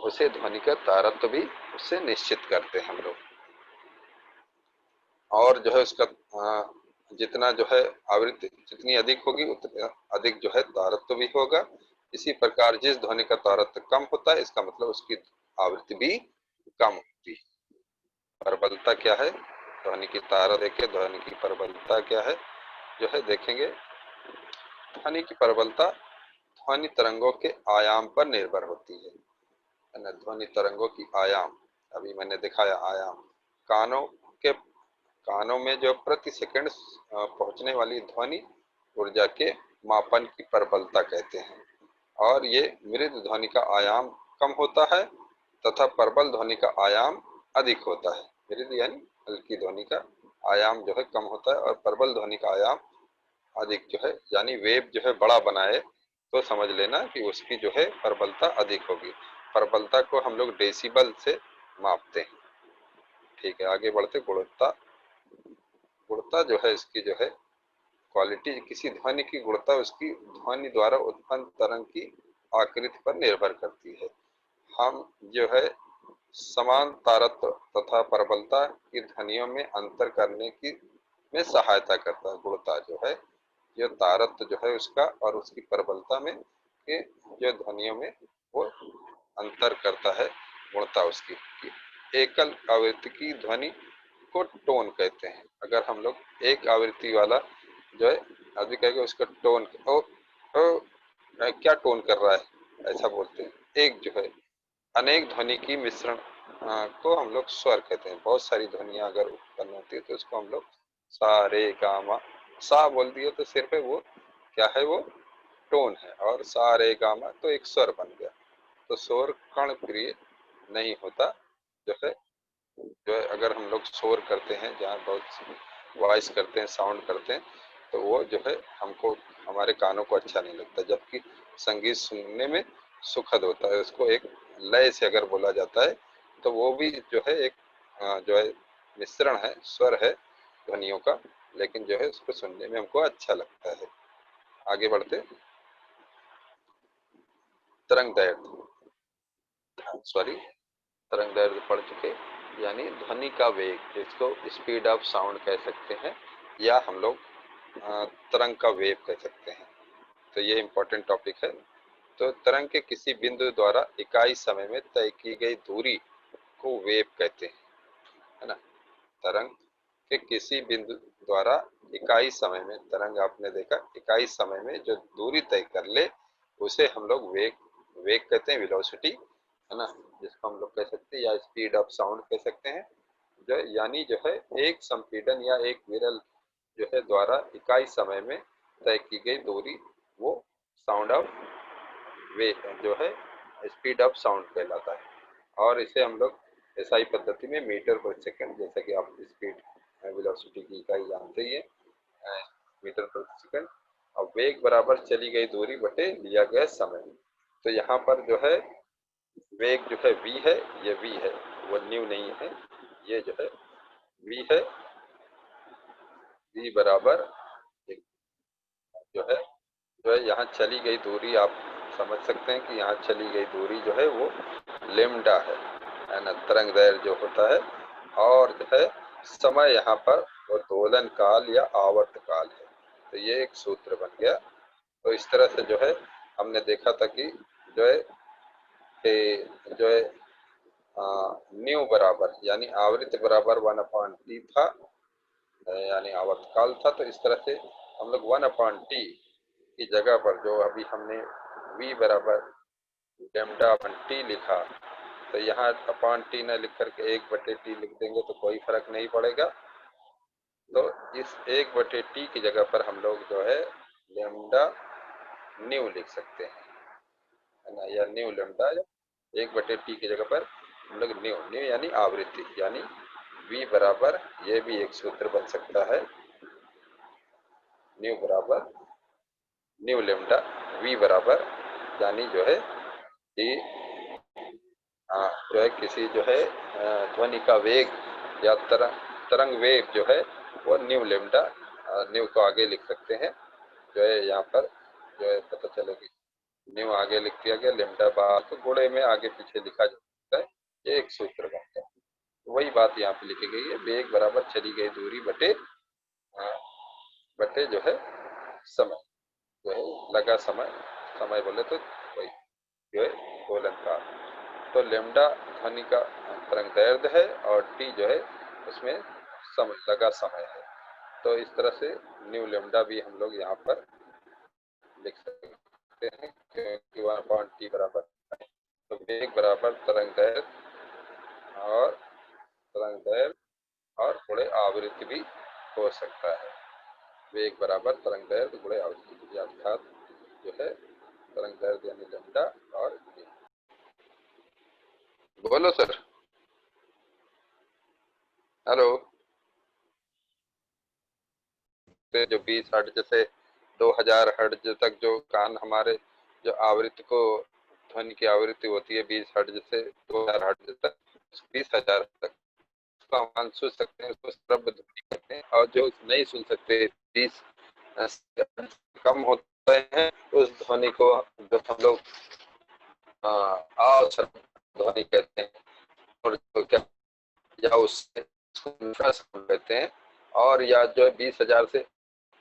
S1: उसे ध्वनि का तारत्व भी उससे निश्चित करते हैं हम लोग। और जो है उसका जितना जो है आवृत्ति जितनी अधिक होगी उतना अधिक जो है तारत्व भी होगा। इसी प्रकार जिस ध्वनि का तारत्व कम होता है, इसका मतलब उसकी आवृत्ति भी कम होती है। प्रबलता क्या है, ध्वनि की तारा देखे, ध्वनि की प्रबलता क्या है जो है देखेंगे। ध्वनि की प्रबलता ध्वनि तरंगों के आयाम पर निर्भर होती है ना। ध्वनि तरंगों की आयाम, अभी मैंने दिखाया आयाम, कानों के कानों में जो प्रति सेकंड पहुंचने वाली ध्वनि ऊर्जा के मापन की प्रबलता कहते हैं। और ये मृदु ध्वनि का आयाम कम होता है तथा प्रबल ध्वनि का आयाम अधिक होता है। मृदु यानी हल्की ध्वनि का आयाम जो है कम होता है और प्रबल ध्वनि का आयाम अधिक जो है, यानी वेव जो है बड़ा बनाए तो समझ लेना कि उसकी जो है प्रबलता अधिक होगी। प्रबलता को हम लोग डेसिबल से मापते हैं। ठीक है, आगे बढ़ते। गुणवत्ता, गुणता जो है इसकी जो है क्वालिटी, किसी ध्वनि की गुणता उसकी ध्वनि द्वारा उत्पन्न तरंग की आकृति पर निर्भर करती है। हम जो है समान तारत्व तथा प्रबलता की ध्वनियों में अंतर करने की में सहायता करता है। गुणता जो है, जो तारत्व जो है उसका और उसकी प्रबलता में के जो ध्वनियों में वो अंतर करता है, गुणता उसकी। एकल आवृत्ति की ध्वनि को टोन कहते हैं। अगर हम लोग एक आवृत्ति वाला जो है आदमी कहेगा उसका टोन, ओ, ओ, क्या टोन कर रहा है, ऐसा बोलते हैं। एक जो है अनेक ध्वनि की मिश्रण को हम लोग स्वर कहते हैं। बहुत सारी ध्वनियां अगर उत्पन्न होती है तो उसको हम लोग सा रे गा मा, सा बोल दिए तो सिर्फ वो क्या है, वो टोन है, और सा रे गा मा तो एक स्वर बन गया। तो स्वर कण प्रिय नहीं होता जो है। अगर हम लोग शोर करते हैं, जहाँ बहुत वॉइस करते हैं, साउंड करते हैं, तो वो जो है हमको, हमारे कानों को अच्छा नहीं लगता। जबकि संगीत सुनने में सुखद होता है। उसको एक लय से अगर बोला जाता है तो वो भी जो है एक जो है मिश्रण है, स्वर है ध्वनियों का, लेकिन जो है उसको सुनने में हमको अच्छा लगता है। आगे बढ़ते। तरंग दैर्ध्य, सॉरी, तरंग दैर्ध्य पढ़ चुके, यानी ध्वनि का वेग, जिसको स्पीड ऑफ साउंड कह सकते हैं, या हम लोग तरंग का वेग कह सकते हैं। तो ये इम्पोर्टेंट टॉपिक है। तो तरंग के किसी बिंदु द्वारा इकाई समय में तय की गई दूरी को वेव कहते हैं, है ना। तरंग के किसी बिंदु द्वारा इकाई समय में, तरंग आपने देखा इकाई समय में जो दूरी तय कर ले उसे हम लोग वेग वेग कहते हैं, वेलोसिटी है ना, जिसको हम लोग कह सकते हैं या स्पीड ऑफ साउंड कह सकते हैं। जो यानी जो है एक संपीड़न या एक विरल जो है द्वारा इकाई समय में तय की गई दूरी, वो साउंड ऑफ वे जो है स्पीड ऑफ साउंड कहलाता है। और इसे हम लोग एसआई पद्धति में मीटर पर सेकंड, जैसा कि आप स्पीड वेलोसिटी की इकाई जानते ही है, मीटर पर सेकंड। और वेग बराबर चली गई दूरी बटे लिया गया समय। तो यहाँ पर जो है वेग जो है v है, ये v है, वो न्यू नहीं है, ये जो है v है। v बराबर जो है यहाँ चली गई दूरी, आप समझ सकते हैं कि यहाँ चली गई दूरी जो है वो लेमडा है ना, तरंग दैर्घ्य जो होता है। और जो है समय यहाँ पर वो दोलन काल या आवर्त काल है। तो ये एक सूत्र बन गया। तो इस तरह से जो है हमने देखा था कि जो है जो है न्यू बराबर यानी आवृत्ति बराबर 1/t था, यानी आवर्तकाल था। तो इस तरह से हम लोग 1/t की जगह पर जो अभी हमने v बराबर लैम्डा अपन टी लिखा, तो यहाँ अपॉन टी न लिख करके 1/t लिख देंगे तो कोई फर्क नहीं पड़ेगा। तो इस 1/t की जगह पर हम लोग जो है लैम्डा न्यू लिख सकते हैं, है ना, या न्यू लैम्डा, 1/t की जगह पर हम लोग न्यू न्यू यानी आवृत्ति, यानी v बराबर, ये भी एक सूत्र बन सकता है, न्यू बराबर न्यू लैम्डा v बराबर, यानी जो है कि जो है किसी जो है ध्वनि का वेग या तरंग वेग जो है वो न्यू लेमडा, न्यू को आगे लिख सकते हैं। जो है यहाँ पर जो है पता चलेगी, न्यू आगे लिख दिया गया, लेमडा बाद तो गुणे में आगे पीछे लिखा जा सकता है, ये एक सूत्र बनता है। वही बात यहाँ पे लिखी गई है, वेग बराबर चली गई दूरी बटे बटे जो है समय, जो है लगा समय, समय बोले तो वही जो है दोलन काल। तो लेमडा ध्वनि का तरंग दैर्घ्य है और टी जो है उसमें समय, लगा समय है। तो इस तरह से न्यू लेमडा भी हम लोग यहाँ पर लिख सकते हैं, क्योंकि 1/t बराबर है। तो वेग बराबर तरंग दैर्घ्य और गुणे आवृत्ति भी हो सकता है। वेग बराबर तरंग दैर्घ्य गुणे आवृत्ति, अर्थात जो है तरंग दैर्घ्य यानी लेमडा और बोलो सर, हेलो। जो 20 हर्ट्ज से 2000 हर्ट्ज तक जो कान हमारे जो आवृत्ति को, ध्वनि की आवृत्ति होती है 20 हर्ट्ज से 2000 हर्ट्ज तक, 20,000 तक उसको हम सुन सकते हैं, उसको श्रव्य ध्वनि कहते हैं। और जो नहीं सुन सकते 30 कम होते हैं उस ध्वनि को जो हम लोग अश्रव्य ध्वनि कहते हैं, और क्या या उससे कहते हैं। और या जो 20,000 से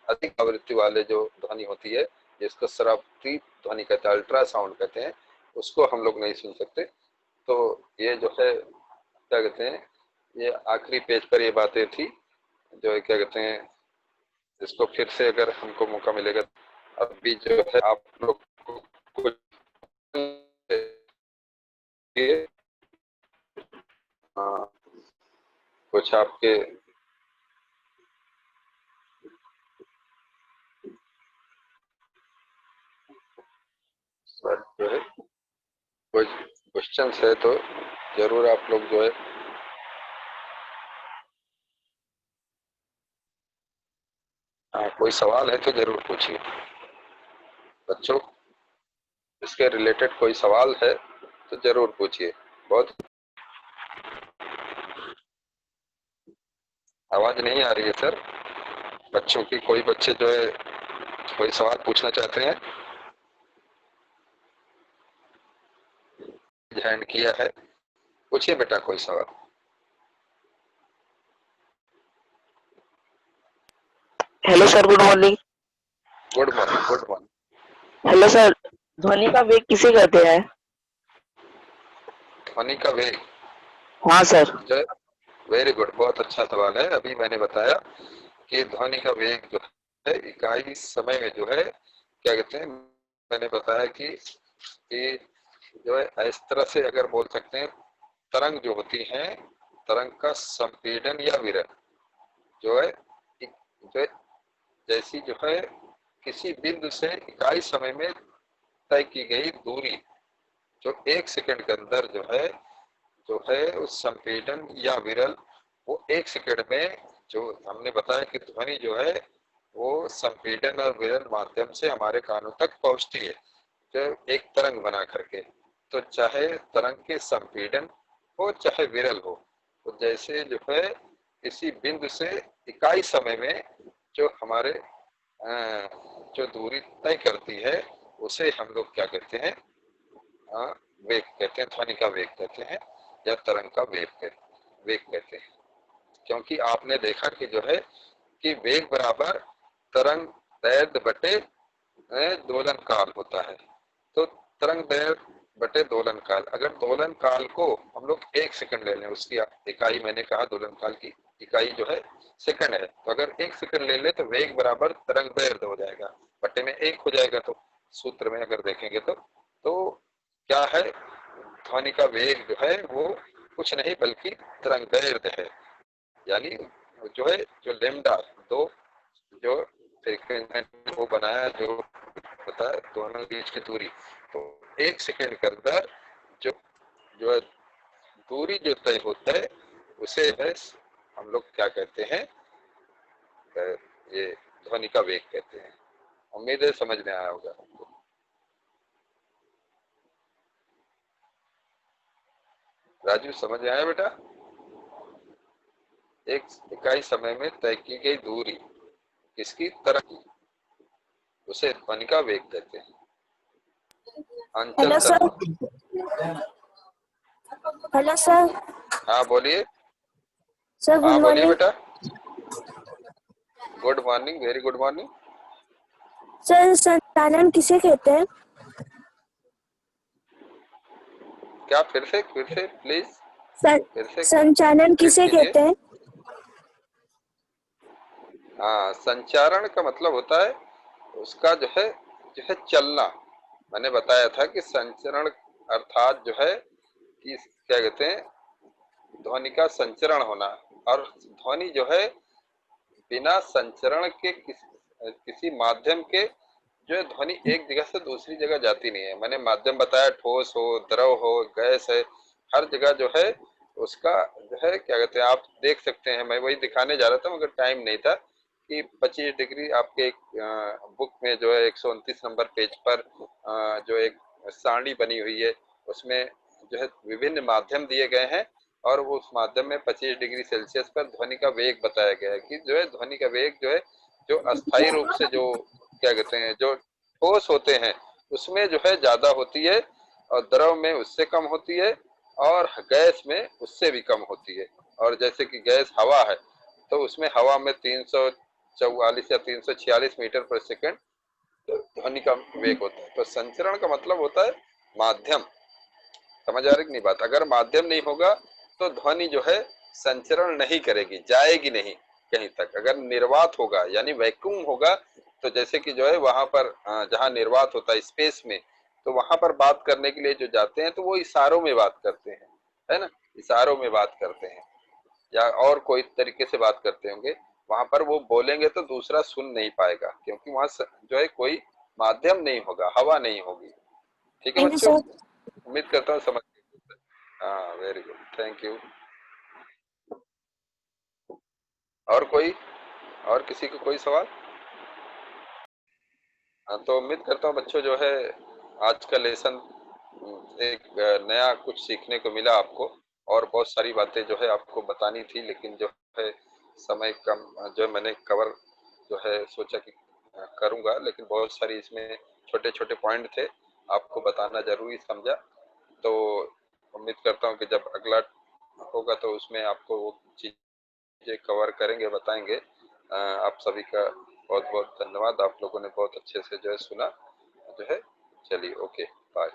S1: अधिक आवृत्ति वाले जो ध्वनि होती है जिसको श्रव्य ध्वनि कहते हैं, अल्ट्रासाउंड कहते हैं, उसको हम लोग नहीं सुन सकते। तो ये जो है क्या कहते हैं, ये आखिरी पेज पर ये बातें थी, जो है क्या कहते हैं, इसको फिर से अगर हमको मौका मिलेगा अभी जो है आप लोग को कुछ कुछ आपके जो है कुछ क्वेश्चन है तो जरूर आप लोग जो है कोई सवाल है तो जरूर पूछिए बच्चों, इसके रिलेटेड कोई सवाल है तो जरूर पूछिए। बहुत आवाज नहीं आ रही है सर बच्चों की, कोई बच्चे जो है कोई सवाल पूछना चाहते हैं? हैंड किया है, पूछिए बेटा कोई सवाल।
S2: Hello sir, good morning.
S1: Good morning, good morning.
S2: Hello sir, ध्वनि का वेग किसे कहते हैं?
S1: ध्वनि का वेग
S2: हाँ सर।
S1: जो वेरी गुड, बहुत अच्छा सवाल है। अभी मैंने बताया कि ध्वनि का वेग जो है इकाई समय में जो है क्या कहते हैं, मैंने बताया कि जो है इस तरह से अगर बोल सकते हैं, तरंग जो होती है, तरंग का संपीड़न या विरल जो है जो है, जैसी जो है किसी बिंदु से इकाई समय में तय की गई दूरी जो 1 सेकंड के अंदर जो है उस संपीड़न या विरल वो 1 सेकंड में, जो हमने बताया कि ध्वनि जो है वो संपीड़न और विरल माध्यम से हमारे कानों तक पहुंचती है, जो एक तरंग बना करके। तो चाहे तरंग के संपीड़न हो चाहे विरल हो, तो जैसे जो है किसी बिंदु से इकाई समय में जो हमारे जो दूरी तय करती है उसे हम लोग क्या कहते हैं, वेग कहते हैं, ध्वनि का वेग कहते हैं या तरंग का वेग कहते हैं। क्योंकि आपने देखा कि जो है कि वेग बराबर तरंग दैर्ध्य बटे दोलन काल होता है। तो तरंग दैर्ध्य बटे दोलन काल, अगर दोलन काल को हम लोग 1 सेकंड ले लें, उसकी इकाई मैंने कहा दोलन काल की इकाई जो है सेकंड है, तो अगर 1 सेकंड ले ले तो वेग बराबर तरंग दैर्ध्य हो जाएगा, बटे में 1 हो जाएगा। तो सूत्र में अगर देखेंगे तो क्या है, ध्वनि का वेग जो है वो कुछ नहीं बल्कि तरंग दैर्ध्य है। यानी जो है जो लेमडा दो जो फ्रीक्वेंसी वो बनाया, जो होता है दोनों के बीच की दूरी, तो 1 सेकंड के अंदर जो जो है दूरी जो तय होता है उसे है हम लोग क्या कहते हैं, ये ध्वनि का वेग कहते हैं। उम्मीद है समझ में आया होगा। राजू समझ में आया बेटा? एक इकाई समय में तय की गई दूरी किसकी तरह की, उसे ध्वनि का वेग कहते हैं। अंचल
S3: hello sir.
S1: Sharma.
S3: Hello sir.
S1: हाँ बोलिए।
S3: सर
S1: हाँ
S3: गुड
S1: बोलिए
S3: मॉर्निंग।
S1: बेटा। Good morning, very good morning.
S3: Sir संचालन किसे कहते हैं?
S1: क्या फिर से प्लीज फिर से
S3: संचालन
S1: रिपीट
S3: किसे
S1: कीजिए।
S3: कहते हैं?
S1: हाँ, संचारण का मतलब होता है उसका जो है चलना। मैंने बताया था कि संचरण अर्थात जो है कि क्या कहते हैं, ध्वनि का संचरण होना। और ध्वनि जो है बिना संचरण के किसी माध्यम के जो है ध्वनि एक जगह से दूसरी जगह जाती नहीं है। मैंने माध्यम बताया, ठोस हो, द्रव हो, गैस है, हर जगह जो है उसका जो है क्या कहते हैं, आप देख सकते हैं। मैं वही दिखाने जा रहा था मगर टाइम नहीं था कि 25 डिग्री आपके एक बुक में जो है 129 नंबर पेज पर जो एक सारणी बनी हुई है उसमें जो है विभिन्न माध्यम दिए गए हैं, और वो उस माध्यम में 25 डिग्री सेल्सियस पर ध्वनि का वेग बताया गया है कि जो है ध्वनि का वेग जो है जो अस्थायी रूप से जो क्या कहते हैं जो ठोस होते हैं उसमें जो है ज्यादा होती है, और द्रव में उससे कम होती है, और गैस में उससे भी कम होती है। और जैसे कि गैस हवा है तो उसमें हवा में 344 या 346 मीटर पर सेकंड ध्वनि का वेग होता है। तो संचरण का मतलब होता है माध्यम। समझ आ रही नहीं बात? अगर माध्यम नहीं होगा तो ध्वनि जो है संचरण नहीं करेगी, जाएगी नहीं कहीं तक। अगर निर्वात होगा यानी वैक्यूम होगा, तो जैसे कि जो है वहां पर जहां निर्वात होता है स्पेस में, तो वहां पर बात करने के लिए जो जाते हैं तो वो इशारों में बात करते हैं, है ना, इशारों में बात करते हैं या और कोई तरीके से बात करते होंगे। वहां पर वो बोलेंगे तो दूसरा सुन नहीं पाएगा क्योंकि वहां जो है कोई माध्यम नहीं होगा, हवा नहीं होगी। ठीक है
S3: थैंक यू
S1: बच्चों,
S3: सर।
S1: उम्मीद करता हूँ समझ। हाँ वेरी गुड, थैंक यू। और कोई, और किसी को कोई सवाल? हाँ तो उम्मीद करता हूँ बच्चों जो है आज का लेसन एक नया कुछ सीखने को मिला आपको। और बहुत सारी बातें जो है आपको बतानी थी लेकिन जो है समय कम, जो मैंने कवर जो है सोचा कि करूँगा, लेकिन बहुत सारी इसमें छोटे छोटे पॉइंट थे आपको बताना जरूरी समझा। तो उम्मीद करता हूँ कि जब अगला होगा तो उसमें आपको वो चीज़ें कवर करेंगे, बताएंगे। आप सभी का बहुत बहुत धन्यवाद। आप लोगों ने बहुत अच्छे से जो है सुना जो है। चलिए, ओके, बाय।